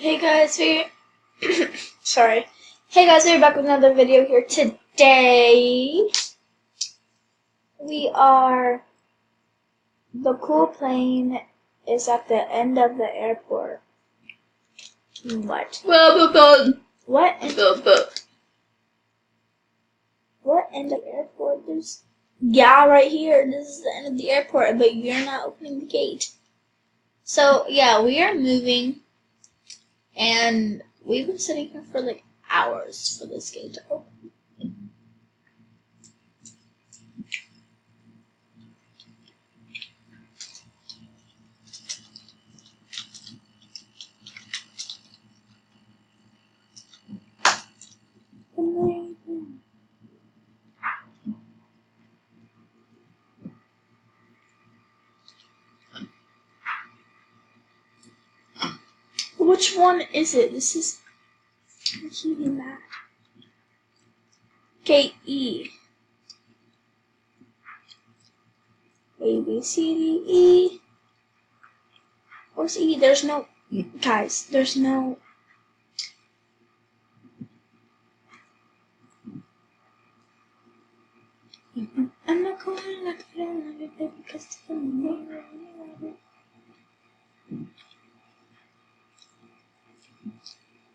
Hey guys, sorry. Hey guys, we're back with another video here. Today the cool plane is at the end of the airport. What? What end of the airport? Right here. This is the end of the airport, but you're not opening the gate. So yeah, we are moving. And we've been sitting here for like hours for this gate to open. Which one is it? This is heating that. Gate E. A, B, C, D, E. Where's E? There's no... Guys, there's no... I'm not going like a friend because it's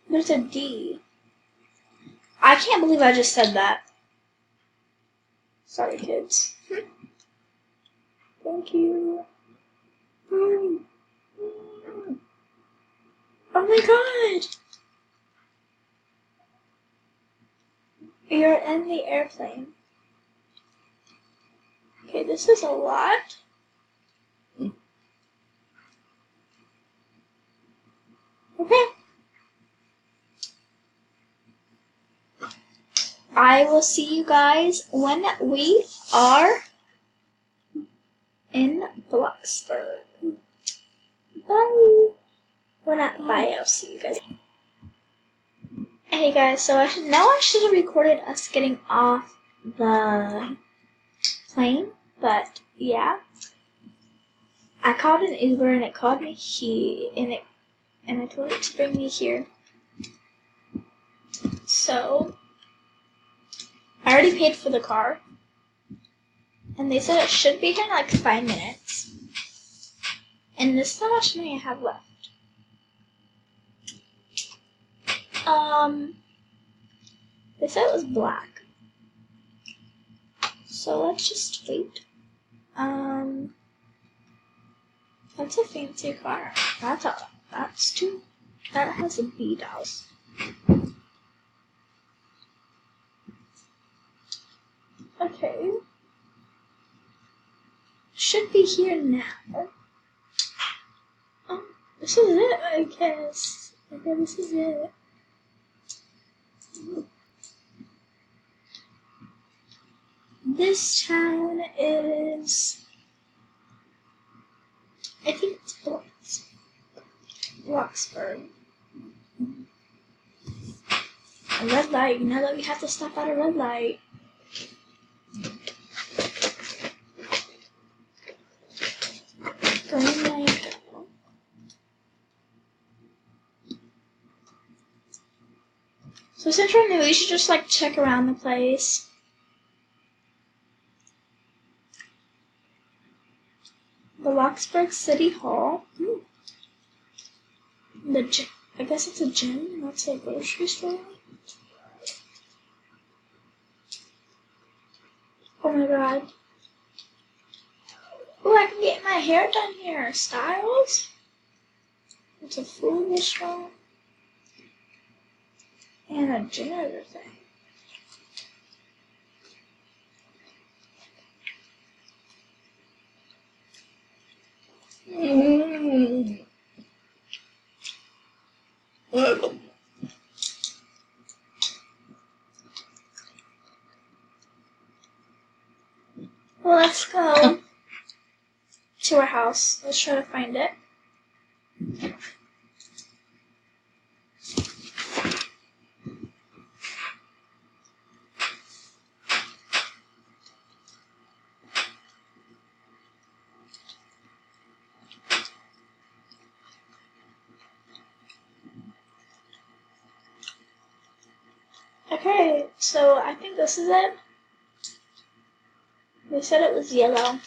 There's a D. I can't believe I just said that. Sorry, kids. Thank you. Oh my god! You're in the airplane. Okay, this is a lot. Okay. I will see you guys when we are in Bloxburg. Bye. Well, not bye. I'll see you guys. Hey guys, so I should have recorded us getting off the plane, but yeah, I called an Uber and it called me here, and I told it to bring me here. So I already paid for the car, and they said it should be here in like 5 minutes. And this is how much money I have left. They said it was black. So let's just wait. That's a fancy car. That has a beat house. Okay. Should be here now. Oh, this is it, I guess. Okay, this is it. This town is... I think it's bloxburg. A red light. You know that we have to stop at a red light. Green light. So since we're new, we should just like check around the place. The Bloxburg City Hall. The gym. I guess it's a gym. That's a grocery store. Oh my god. Oh, I can get my hair done here. Styles. It's a food restaurant. And a janitor thing. Well, let's go to our house. Let's try to find it. Okay, so I think this is it. They said it was yellow.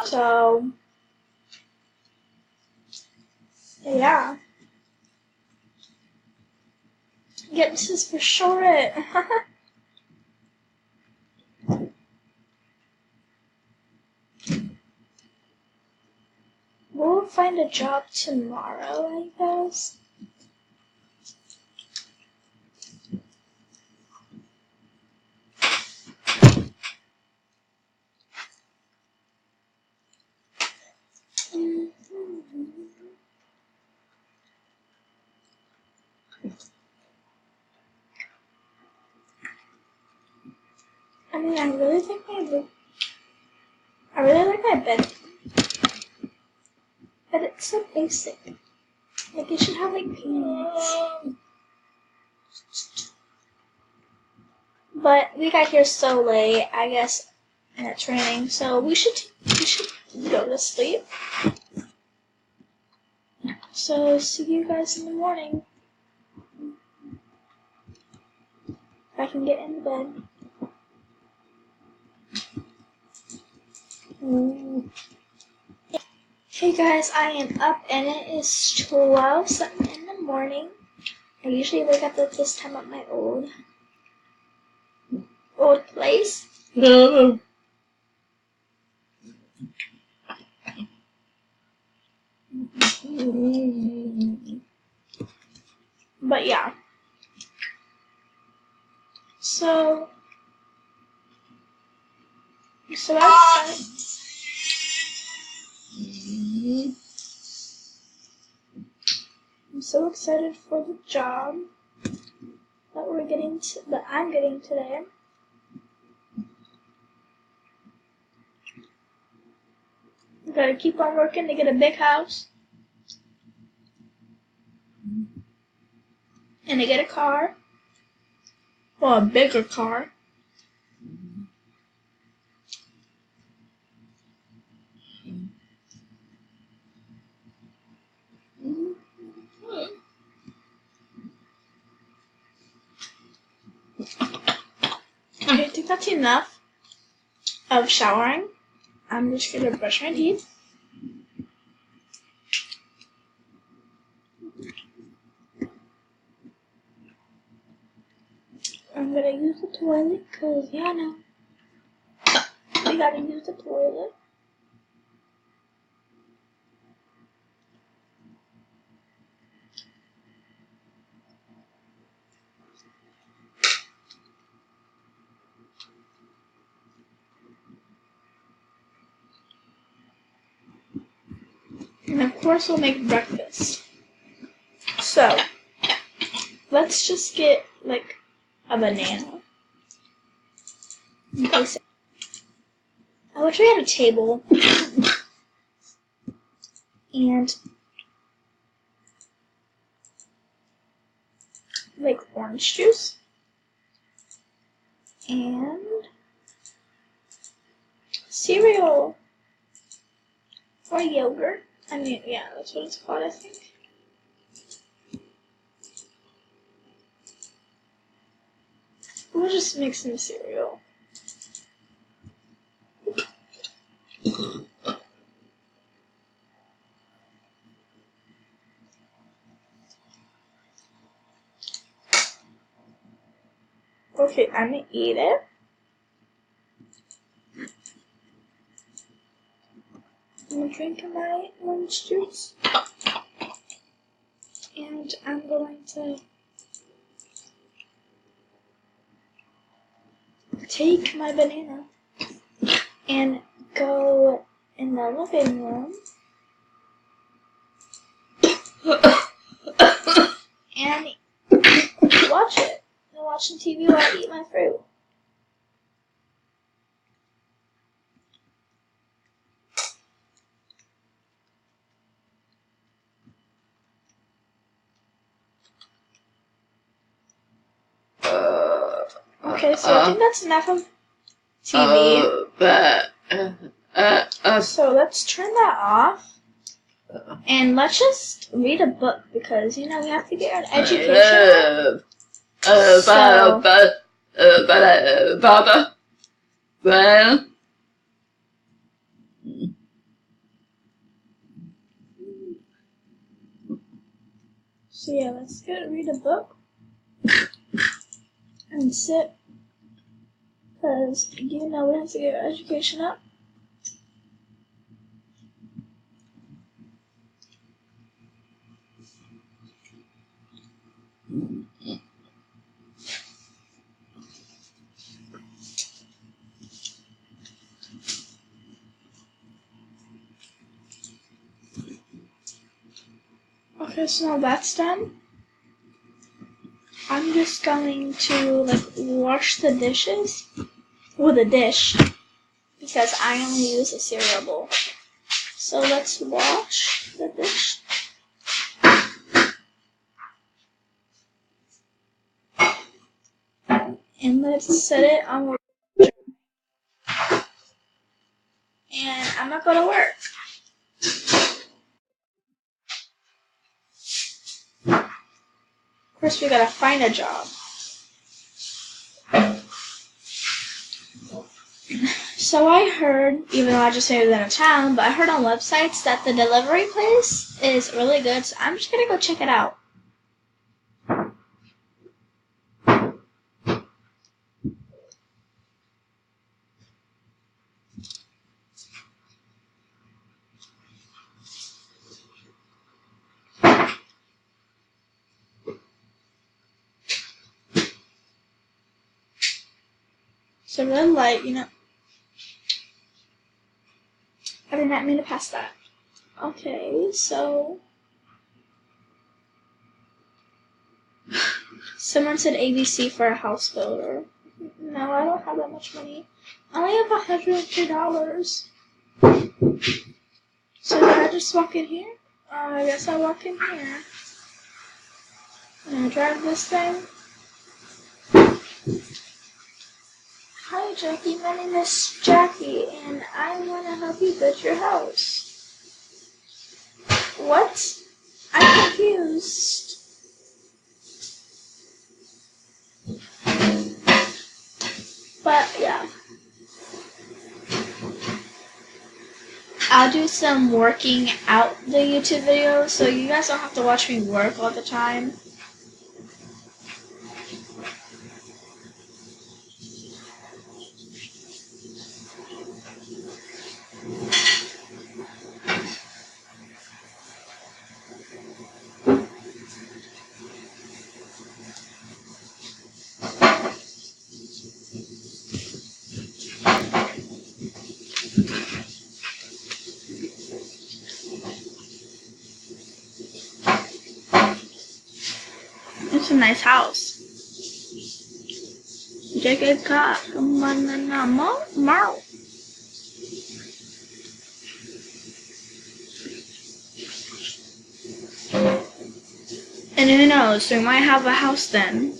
So, yeah. Yeah, this is for sure it. We'll find a job tomorrow, I guess. I mean, I really like my bed, but it's so basic. Like, it should have, like, paintings. But we got here so late, I guess, and it's raining, so we should go to sleep. So, see you guys in the morning. If I can get into bed. Hey guys, I am up and it is 12 something in the morning. I usually wake up at this time at my old place. No. But yeah. So I'm so excited for the job that I'm getting today. I'm gotta keep on working to get a big house. And to get a car. Well, a bigger car. Okay, I think that's enough of showering. I'm just gonna brush my teeth. I'm gonna use the toilet because, yeah, no. We gotta use the toilet. And of course we'll make breakfast. So, let's just get, like, a banana. Okay, so I wish we had a table. And, like, orange juice. And cereal. Or yogurt. I mean, yeah, that's what it's called, I think. We'll just make some cereal. Okay, I'm gonna eat it. I'm gonna drink my orange juice. And I'm going to take my banana and go in the living room and watch it. I'm watching TV while I eat my fruit. Okay, so I think that's enough of TV. So let's turn that off. And let's just read a book because, you know, we have to get an education. Well. So yeah, let's go read a book and sit. Because, you know, we have to get our education up. Okay, so now that's done. I'm just going to, like, wash the dishes with a dish because I only use a cereal bowl. So let's wash the dish. And let's set it on. And I'm not going to work. First, we gotta find a job. So I heard, even though I just moved in a town, but I heard on websites that the delivery place is really good, so I'm just gonna go check it out. So red light, you know. I did not mean to pass that. Okay, so someone said ABC for a house builder. No, I don't have that much money. I only have $102. So did I just walk in here? I guess I walk in here. And I drive this thing. Hi Jackie, my name is Jackie and I want to help you build your house. What? I'm confused. But yeah. I'll do some working out the YouTube videos so you guys don't have to watch me work all the time. It's a nice house. Jacob Cock, Marl. And who knows, we might have a house then.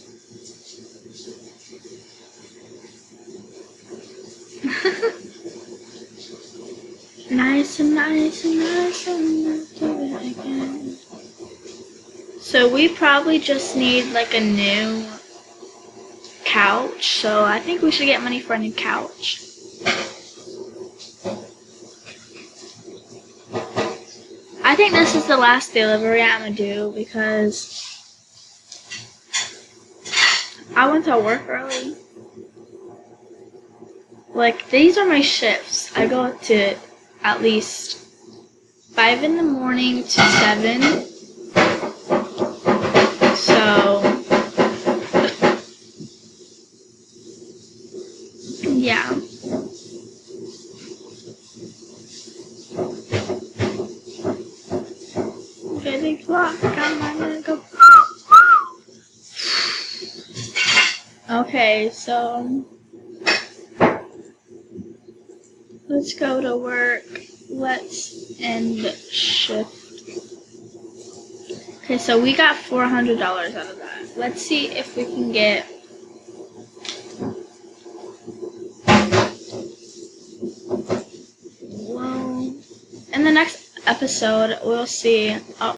Nice and nice and nice and nice, do it again. So we probably just need like a new couch, so I think we should get money for a new couch. I think this is the last delivery I'm gonna do because I went to work early. Like, these are my shifts. I go to at least 5 in the morning to 7. So, yeah. Okay, big block. I'm gonna go. Okay, so let's go to work. Let's end shift. Okay, so we got $400 out of that. Let's see if we can get in the next episode, we'll see. Oh,